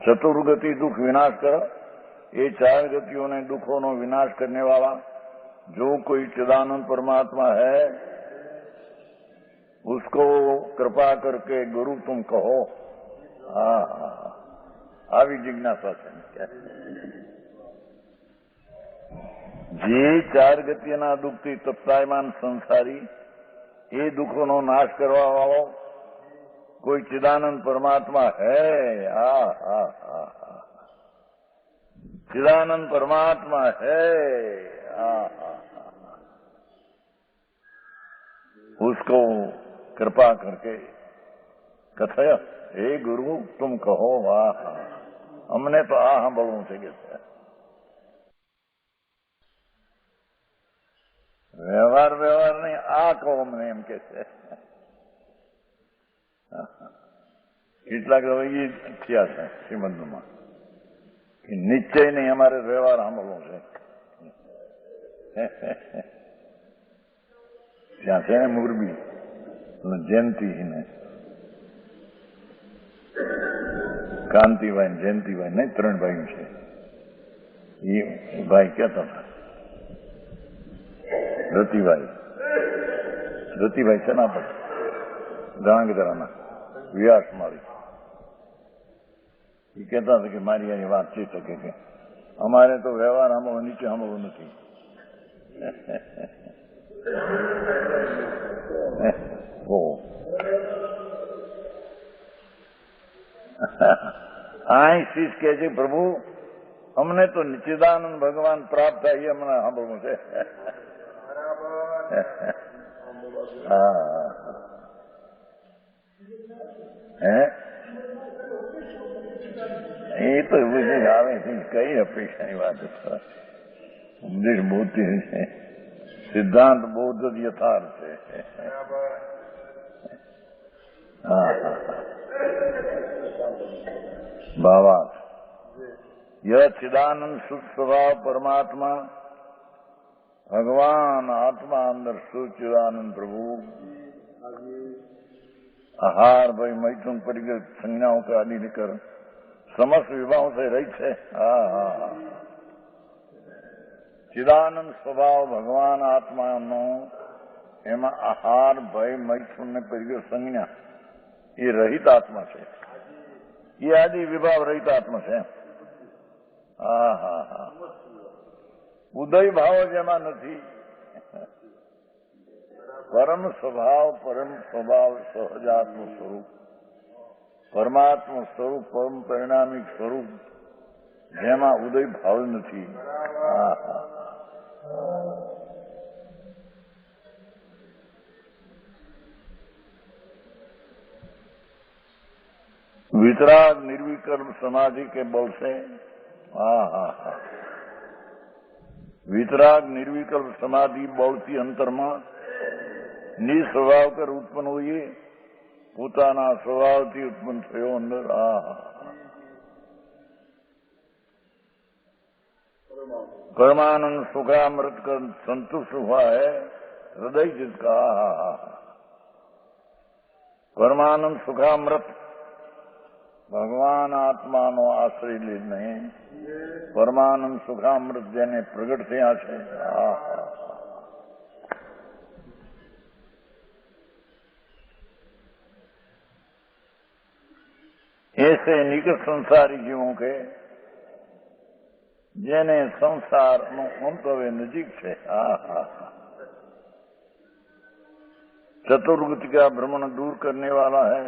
चतुर्गति दुख विनाश कर, ये चार गतियों ने दुखों नो विनाश करने वाला जो कोई चिदानंद परमात्मा है उसको कृपा करके गुरु तुम कहो. આવી જિજ્ઞાસા છે. જે ચાર ગતિના દુઃખથી તપ્તાયમાન સંસારી એ દુઃખોનો નાશ કરવા વાળો કોઈ ચિદાનંદ પરમાત્મા હૈ. चिदानंद परमात्मा है. उसको कृपा करके कथय हे गुरु तुम कहो. वाह हमने तो સાંભળવું છે કે વ્યવહાર નહીં આ કહો અમને એમ કે છે. કેટલાક એ થયા છે શ્રીમદમાં કે નિશ્ચય નહીં અમારે વ્યવહાર સાંભળવો છે. ત્યાં છે ને મોરબી જયંતિ ને કાંતિભાઈ જયંતિભાઈ નહીં 3 ભાઈઓ છે. એ ભાઈ કહેતા હતા રતિભાઈ સેનાપતિ ગાંગધરાના વ્યાસ મારી એ કહેતા હતા કે મારી એની વાતચીત શકે કે અમારે તો વ્યવહાર સાંભળવો નીચે સાંભળવું નથી. આ શીશ કે છે પ્રભુ અમને તો નિચિદાનંદ ભગવાન પ્રાપ્ત થાય એ અમને સાંભળવું છે. એ તો એવું આવે છે કઈ અપેક્ષાની વાત ઉપદેશ બૌદ્ધ છે સિદ્ધાંત બૌદ્ધ જ યથાર્થ છે. भावार्थ यह चिदानंद शुद्ध स्वभाव परमात्मा भगवान आत्मा अंदर सुचिदानंद प्रभु आहार भाई मैथुन परिगत संज्ञाओं का आदि लेकर समस्त विभागों से रहित है. चिदानंद स्वभाव भगवान आत्मा नो एमा आहार भय मैथुन ने परिगत संज्ञा ये रहित आत्मा है. ये आदि विभाव रहित आत्मा है. ઉદય ભાવ જેમાં નથી. પરમ સ્વભાવ સહજાત્મ સ્વરૂપ, પરમાત્મ સ્વરૂપ, પરમ પરિણામિક સ્વરૂપ જેમાં ઉદય ભાવ નથી. वितराग निर्विकल्प समाधि के बल से वितराग निर्विकल्प समाधि बलती अंतरमा निस्वभाव कर उत्पन्न हुई, પોતાના સ્વભાવથી ઉત્પન્ન થયો અંદર. परमानंद सुखामृत कर संतुष्ट हुआ है हृदय जिसका. परमानंद सुखामृत ભગવાન આત્માનો આશ્રય લઈને પરમાનંદ સુખામૃત જેને પ્રગટ થયા છે. ऐसे निकट संसारी जीवों के જેને સંસારનો અંત હવે નજીક છે. चतुर्गति का भ्रमण दूर करने वाला है.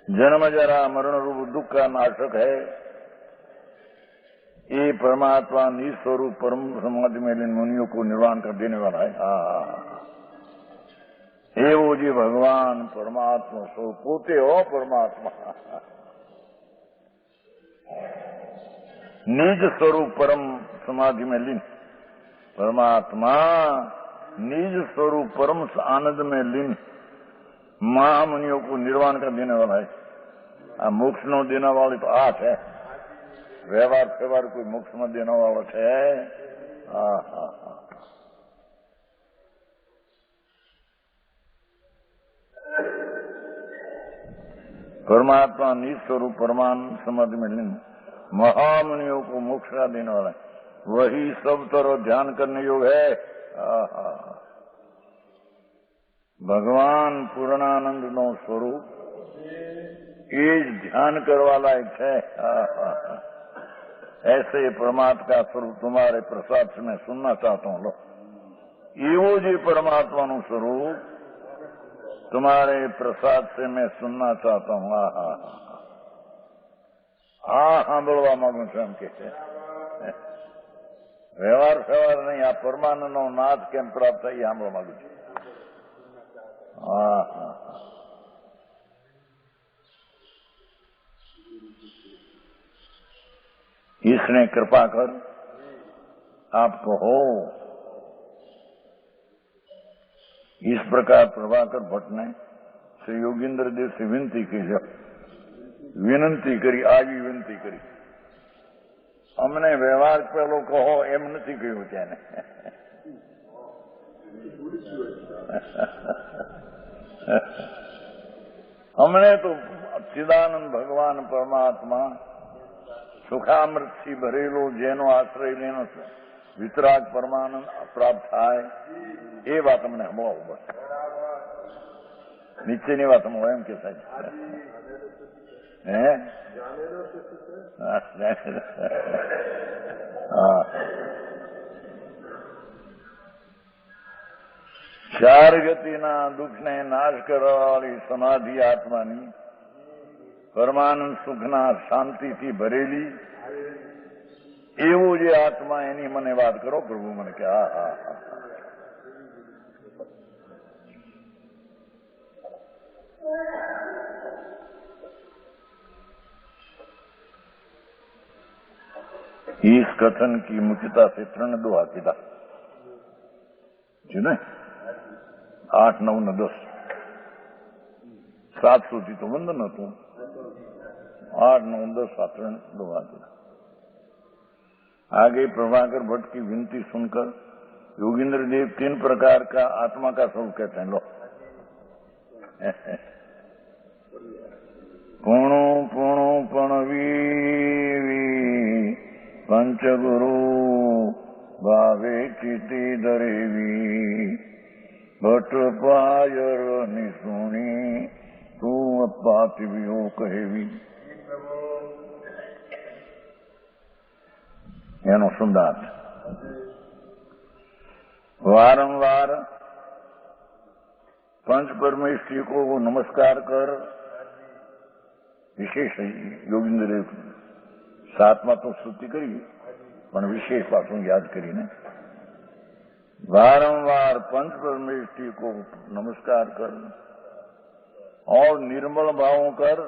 जन्म जरा मरण रूप दुख का नाशक है. ये परमात्मा निस्वरूप परम समाधि में लीन मुनियों को निर्वाण कर देने वाला है. ये वो जी भगवान परमात्मा स्वरूप पोते हो. परमात्मा निज स्वरूप परम समाधि में लीन परमात्मा निज स्वरूप परम आनंद में लीन महामुनियों को निर्वाण कर देने वाला है. मोक्ष नो देने वाली तो आ है. व्यवहार कोई मोक्ष में देने वाला है. परमात्मा निस्वरूप परमान समाधि में लीन महामुनियों को मोक्ष का देने वाला है. वही सब तरह ध्यान करने योग है. भगवान पूर्णानंद नो स्वरूप ये ध्यान करवा लायक है. ऐसे परमात्मा का स्वरूप तुम्हारे प्रसाद से मैं सुनना चाहता हूँ. लो एवो जी परमात्मा नु स्वरूप तुम्हारे प्रसाद से मैं सुनना चाहता हूँ. સાંભળવા માંગુ છું એમ કે છે. વ્યવહાર નહીં, આ પરમાનંદ નો નાદ કેમ પ્રાપ્ત થાય સાંભળવા માંગુ છું. इसने कृपा कर आप कहो. इस प्रकार प्रभाकर भट्ट ने श्री योगेंद्र देव से विनती की. विनंती करी, આવી વિનંતી કરી. અમને વ્યવહાર પેલો કહો એમ નથી કહ્યું તેને. हमने तो चिदानंद भगवान परमात्मा सुखामृत થી ભરેલો જેનો આશ્રય લેનો વિતરાગ પરમાનંદ પ્રાપ્ત થાય એ વાત અમને સંભળાવો. બસ નીચેની વાત સંભળાય એમ કે સાહેબ. ચાર ગતિના દુઃખને નાશ કરવાવાળી સમાધિ આત્માની પરમાનંદ સુખના શાંતિથી ભરેલી એવું જે આત્મા એની મને વાત કરો પ્રભુ. મને કે इस कथन की मुख्यता से 3 दोहा कीधा છે ને. 8, 9 ને 10 7 સુધી તો વંદન હતું. 8, 9, 10 આ 3 दोहा कीधा. आगे प्रभाकर भट्ट की विनती सुनकर योगेंद्र देव 3 प्रकार का आत्मा का स्वरूप कहते हैं. लो पुणु पुणु पणवी पंचगुरु भावे चिति दरेवी भट्ट पायर निसुणी तू पातिवियो कहेवी. એનો સિદ્ધાંત. वारंवार पंच परमेश्वरी को वो नमस्कार कर, विशेष योगेंद्र सातमा तो स्तुति करी पण विशेष बातों याद करी ने. वारंवार पंच परमेश्वरी को नमस्कार कर और निर्मल भाव कर,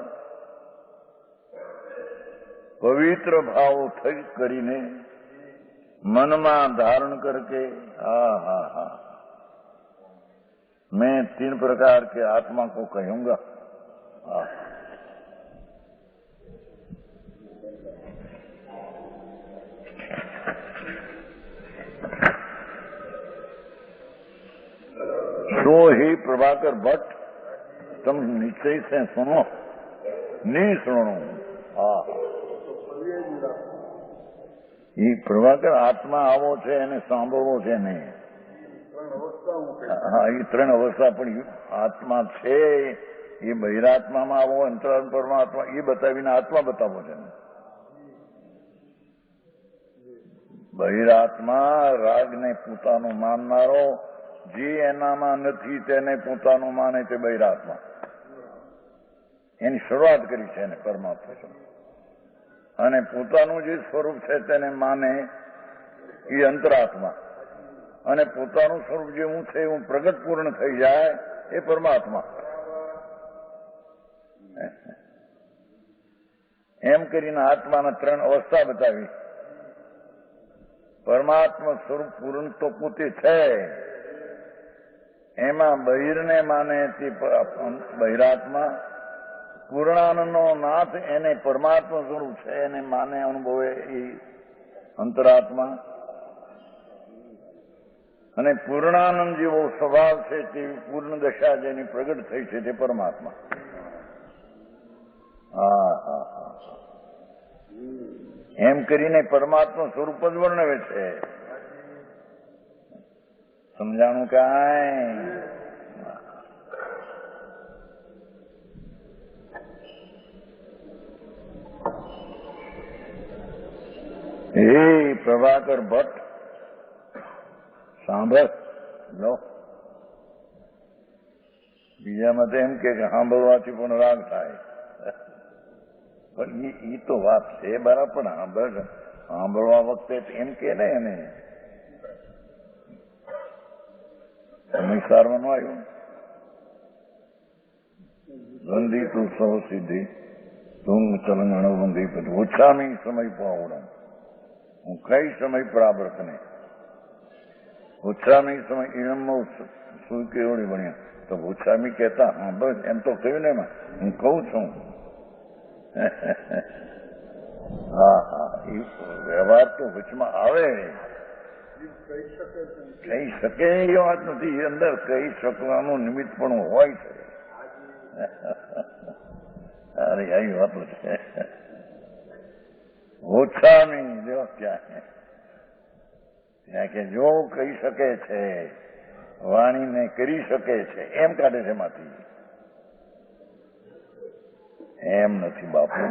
पवित्र भाव થઈ કરીને મનમાં धारण करके हा मैं 3 प्रकार के आत्मा को कहूंगा. सो ही प्रभाकर भट्ट तुम निश्चय से सुनो, नहीं सुनो. એ પ્રભાકર આત્મા આવો છે એને સાંભળવો છે નહીં. હા, એ 3 અવસ્થા, પણ આત્મા છે એ બહિરાત્મામાં આવો, અંતરાત્મા પરમાત્મા એ બતાવીને આત્મા બતાવો છે. બહિરાત્મા રાગને પોતાનું માનનારો, જે એનામાં નથી તેને પોતાનું માને તે બહિરાત્મા. એની શરૂઆત કરી છે એને પરમાત્મા. અને પોતાનું જે સ્વરૂપ છે તેને માને એ અંતરાત્મા. અને પોતાનું સ્વરૂપ જે હું છે હું પ્રગટ પૂર્ણ થઈ જાય એ પરમાત્મા. એમ કરીને આત્માના 3 અવસ્થા બતાવી. પરમાત્મા સ્વરૂપ પૂર્ણ તો પોતે છે, એમાં બહિરને માને તે બહિરાત્મા. પૂર્ણાનંદનો નાથ એને પરમાત્મા સ્વરૂપ છે એને માને અનુભવે એ અંતરાત્મા. અને પૂર્ણાનંદ જેવો સ્વભાવ છે તેવી પૂર્ણ દશા જેની પ્રગટ થઈ છે તે પરમાત્મા. એમ કરીને પરમાત્મા સ્વરૂપ જ વર્ણવે છે. સમજાણું કાંઈ? હે પ્રભાકર ભટ્ટ સાંભળ લો. બીજામાં તો એમ કે સાંભળવાથી પણ રાગ થાય, પણ એ તો વાત છે બરાબર. સાંભળવા વખતે એમ કે ને એને સમય સારવાનું આવ્યું. બંધી તું સૌ સિદ્ધિ તું ચલંગણ બંધી પછી ઓછામી સમય પાવડા. હું કઈ સમય પ્રાપ્ત ને ઓછામી સમય એમમાં શું કેવડી બન્યા તો ઓછામી કહેતા. હા બસ એમ તો કહ્યું ને એમાં હું કહું છું. હા એ વ્યવહાર તો વચમાં આવે, કહી શકે એ વાત નથી. અંદર કહી શકવાનું નિમિત્ત પણ હોય છે. અરે આવી વાતો છે. ઓછામી જો ત્યાં કે જો કહી શકે છે, વાણીને કરી શકે છે, એમ કાઢે છે માંથી. એમ નથી બાપુ.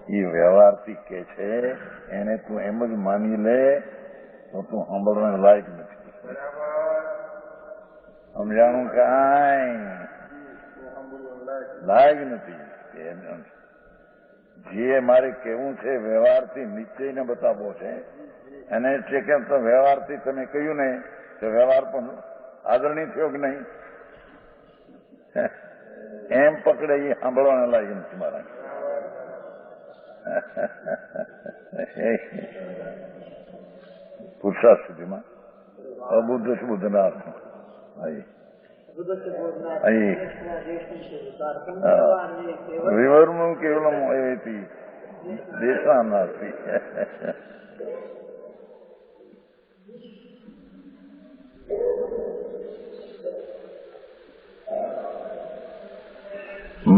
એ વ્યવહારથી કે છે એને તું એમ જ માની લે તો તું સાંભળવાને લાયક નથી. સમજાણું કાંઈ? લાયક નથી. જે મારે કહેવું છે વ્યવહારથી નિશ્ચયને બતાવવો છે. અને છે કેમ તો વ્યવહારથી તમે કહ્યું ને તો વ્યવહાર પણ આદરણીય થયો કે નહીં? એમ પકડે એ સાંભળવાના લાયક નથી મારા. પુરુષાર્થ સુધીમાં અબુદ્ધ સુબુદ્ધના અર્થમાં વિવરનું કેવલમ એથી દેશાનાર્થી.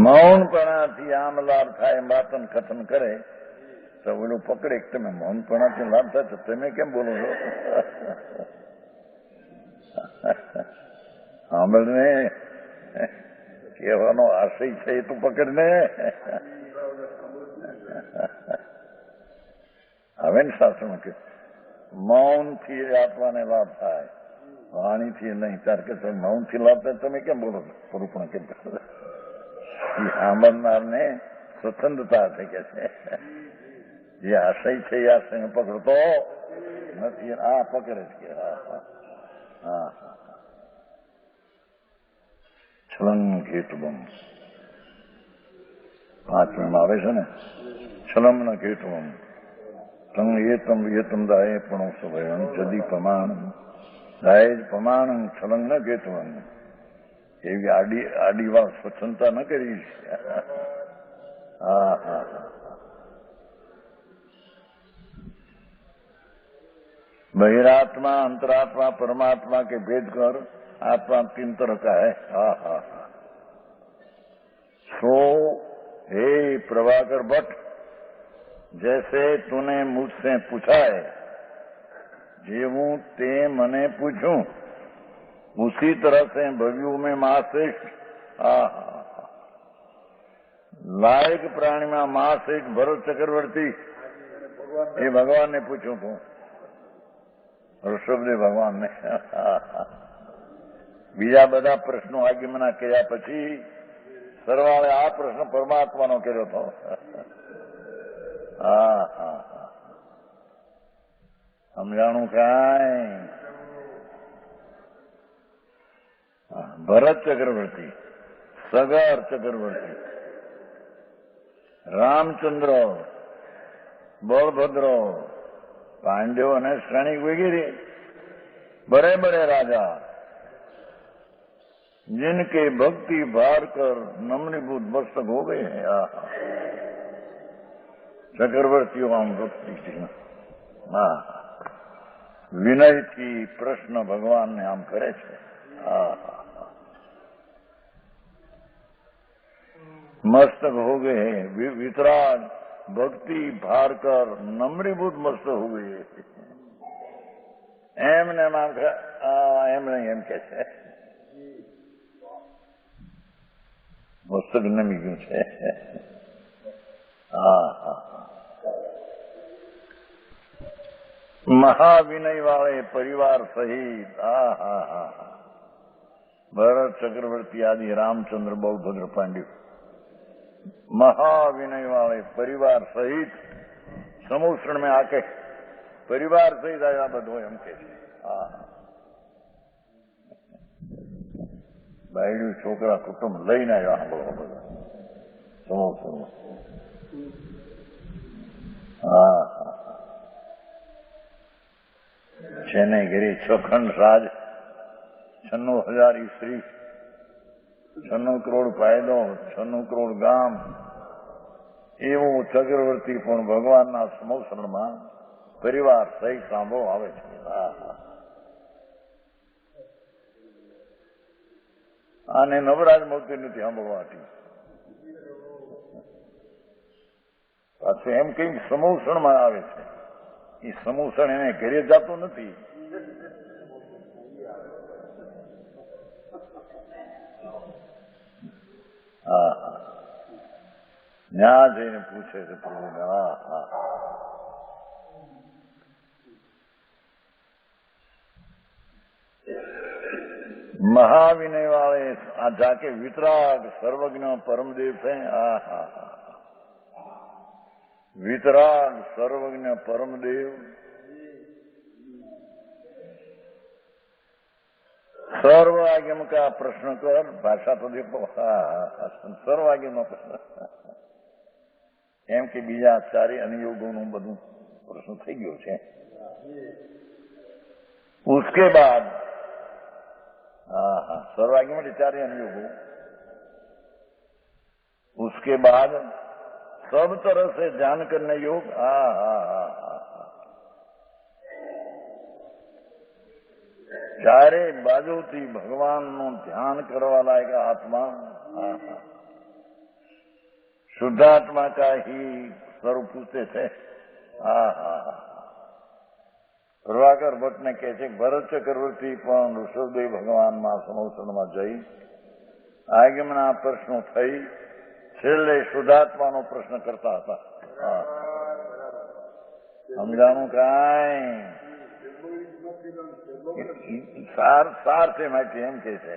મૌનપણાથી આમ લાભ થાય વાતન કથન કરે તો ઓલું પકડે કે તમે મૌનપણાથી લાભ થાય તો તમે કેમ બોલો છો? સાંભળને કહેવાનો આશય છે એ તો પકડને. હવે ને શાસ્ત્રમાં કે મૌનથી આત્માને લાભ થાય, વાણીથી નહીં. ત્યારે કે તમે મૌનથી લાભ થાય, તમે કેમ બોલો પૂરું કેમ કરો? એ સાંભળનારને સ્વતંત્રતા છે કે છે. જે આશય છે એ આશયને પકડતો નથી. આ પકડે છે કે હા. છલંગ કેતુબમ 5 આવે છે ને, છલમ ન કેતુબમ તંગ એતમ દાય પણ સ્વયં જદી પ્રમાણ દાય જ પ્રમાણ છલંગ ન કેતુબમ. એવી આડી વાત સ્વચ્છતા ન કરી. હા. बहिरात्मा, अंतरात्मा, परमात्मा के भेद कर आत्मा 3 तरह का है. हा. सो हे प्रभाकर भट्ट, जैसे तूने मुझसे पूछा है, जेवू ते मने पूछूं, उसी तरह से भव्यू में महाश्रेष्ठ. लायक प्राणी में महाश्रेष्ठ भरत चक्रवर्ती, ये भगवान ने पूछू तू. ઋષભદેવ ભગવાનને. બીજા બધા પ્રશ્નો આગમના કર્યા પછી સરવાળે આ પ્રશ્ન પરમાત્માનો કર્યો હતો. હા. સમજાણું કાંઈ? ભરત ચક્રવર્તી, સગર ચક્રવર્તી, રામચંદ્ર, બળભદ્ર, पांडव અને શ્રેણિક વગેરે बड़े बड़े राजा, जिनके भक्ति भार कर नमनीभूत मस्तक हो गए हैं. चक्रवर्तीओ आम भक्ति विनयથી પ્રશ્ન ભગવાનને આમ કરે છે. मस्तक हो गए हैं, वितराग भक्ति भार कर नमनीभूत मस्त हो गई. એમને એમ નહીં એમ કે છે મસ્તક નમી ગયું છે. મહાવિનય વાળે પરિવાર સહિત. ભરત ચક્રવર્તી આદि રામચંદ્ર બળભદ્ર પાંડવ महाविनय वाले परिवार सहित समूषण में आके परिवार सहित आया बधो एम के बायडू छोकरा कुटुंब लईने आया सांभळवा बधा समूषण. જેને ઘરે 6 ખંડ રાજ, 96,000 સ્ત્રી, 96 કરોડ ફાયદો, 96 કરોડ ગામ, એવું ચક્રવર્તી પણ ભગવાનના સમોસણમાં પરિવાર સહિત સાંભળો આવે છે. આને નવરાજ મૂર્તિ નથી સાંભળવાથી. પાછું એમ કઈ સમોસણમાં આવે છે. એ સમોસણ એને ઘરે જતું નથી. ત્યાં જઈને પૂછે છે પ્રભુને. महाविनय वाले जाके वितराग सर्वज्ञ परमदेव थे. वितराग सर्वज्ञ परमदेव सर्वागम का प्रश्न कर. भाषा तो देखो सर्वागम નો પ્રશ્ન એમ કે બીજા 4 અનુયોગોનું બધું પ્રશ્ન થઈ ગયો છે. उसके बाद सर्वागम એટલે 4 अनुयोगो. उसके बाद सब तरह से ध्यान करने योग. चारे बाजूથી ભગવાનનું ધ્યાન કરવા લાયક आत्मा शुद्धात्मा का ही स्वरूप पूछते थे. પ્રભાકર ભટ્ટને કહે છે ભરત ચક્રવર્તી પણ ઋષભદેવ ભગવાનમાં સમોસણમાં જઈ આગમના પ્રશ્નો થઈ છેલ્લે શુદ્ધાત્માનો પ્રશ્ન કરતા હતા. સમજાણું કાંઈ સાર સાર છે માટે એમ કે છે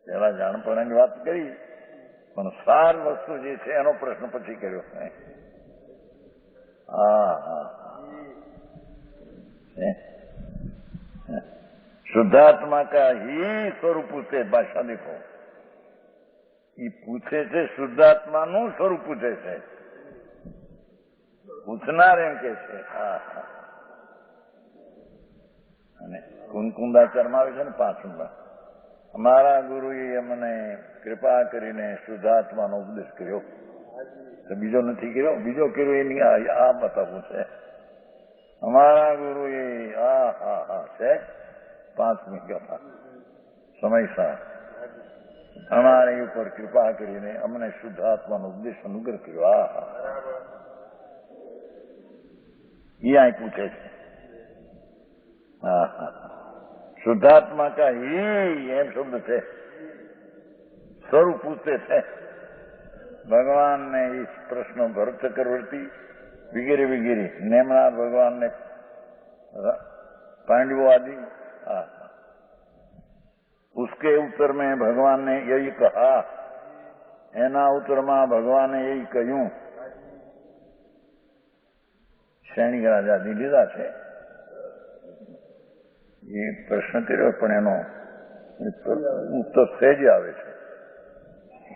પેલા જાણપણાની વાત કરી પણ સાર વસ્તુ જે છે એનો પ્રશ્ન પછી કર્યો. હા હા शुद्धात्मा का ही स्वरूप पूछे. भाषा देखो, ये पूछे છે શુદ્ધાત્માનું સ્વરૂપ પૂછે છે. પૂછનાર એમ કે છે. હા હા. અને કુંકુંદાચારમાં આવે છે ને 5 અમારા ગુરુએ અમને કૃપા કરીને શુદ્ધાત્માનો ઉપદેશ કર્યો. તો બીજો નથી કર્યો, બીજો કર્યો એની આ બતાવવું છે. અમારા ગુરુએ હા હા હા છે 5મી કથા સમયસર અમારી ઉપર કૃપા કરીને અમને શુદ્ધાત્માનો ઉપદેશ અનુગ્રહ કર્યો. હા હા એ અહીં પૂછે છે. હા હા શુદ્ધાત્મા કા ही એમ શબ્દ છે. સ્વરૂપ પૂછતે છે ભગવાનને. એ પ્રશ્ન ભરત ચક્રવર્તી वगैरह वगैरह नेमनाथ भगवान ने पांडवों आदि. उसके उत्तर में भगवान ने यही कहा, एना उत्तर में भगवान ने यही कहूं. सैनिक राजादी લીધા છે. એ પ્રશ્ન કર્યો પણ એનો ઉત્તર સહેજ આવે છે.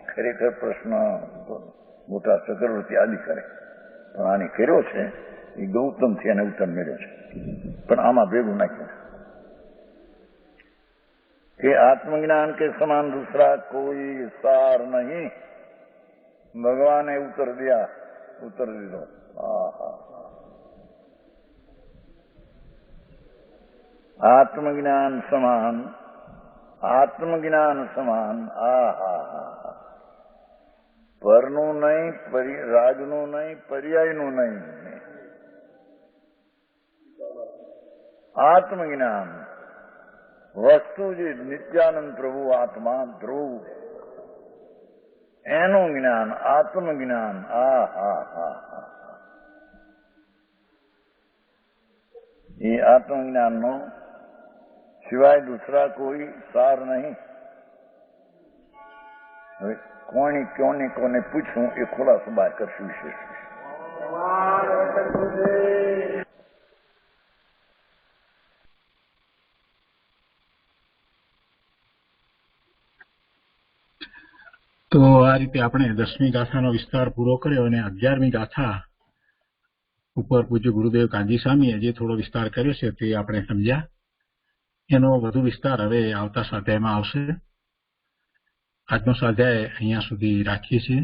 ખરેખર પ્રશ્ન મોટા ચક્રવર્તી આદિ કરે પણ આને કર્યો છે એ ગૌતમથી એને ઉત્તર મળ્યો છે. પણ આમાં ભેગું નાખ્યું कि आत्मज्ञान के समान दूसरा कोई सार नहीं. भगवान ने उत्तर दीधो. आत्मज्ञान સમાન પરનું નહીં, રાજનું નહીં, પર્યાયનું નહીં. આત્મજ્ઞાન વસ્તુ જે નિત્યાનંદ પ્રભુ આત્મા ધ્રુવ એનું જ્ઞાન આત્મજ્ઞાન. એ આત્મજ્ઞાનનો સિવાય દૂસરા કોઈ સાર નહીં. હવે કોને પૂછવું એ ખુલાસો બહાર કરશું વિશેષ. તો આ રીતે આપણે 10મી ગાથાનો વિસ્તાર પૂરો કર્યો અને 11મી ગાથા ઉપર પૂજ્ય ગુરુદેવ કાંજી સ્વામીએ જે થોડો વિસ્તાર કર્યો છે તે આપણે સમજ્યા. એનો વધુ વિસ્તાર હવે આવતા સ્વાધ્યાયમાં આવશે. આજનો સ્વાધ્યાય અહીંયા સુધી રાખીએ છીએ.